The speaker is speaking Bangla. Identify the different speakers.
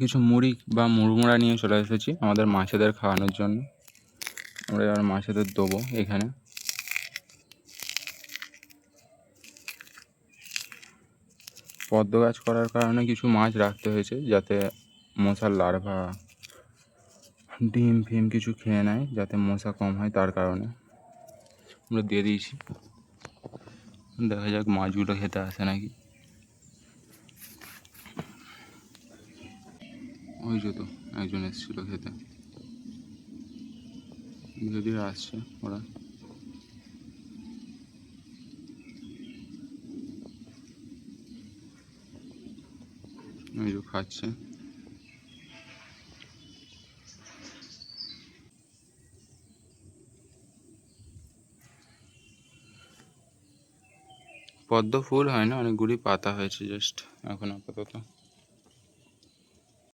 Speaker 1: কিছু মুড়ি বা মুড়মুড়া নিয়ে চলে এসেছি আমাদের মাছেদের খাওয়ানোর জন্য। আমরা এবার মাছেদের দেবো। এখানে পদ্ম গাছ করার কারণে কিছু মাছ রাখতে হয়েছে যাতে মশার লার্ভা, ডিম ফিম কিছু খেয়ে নেয়, যাতে মশা কম হয়, তার কারণে আমরা দিয়ে দিয়েছি। দেখা যাক মাছগুলো খেতে আসে নাকি। ওই যে তো একজন এসেছিলো খেতে, ধীরে ধীরে আসছে ওরা। ওই যে খাচ্ছে। পদ্ম ফুল হয় না, অনেকগুলি পাতা হয়েছে জাস্ট এখন আপাতত।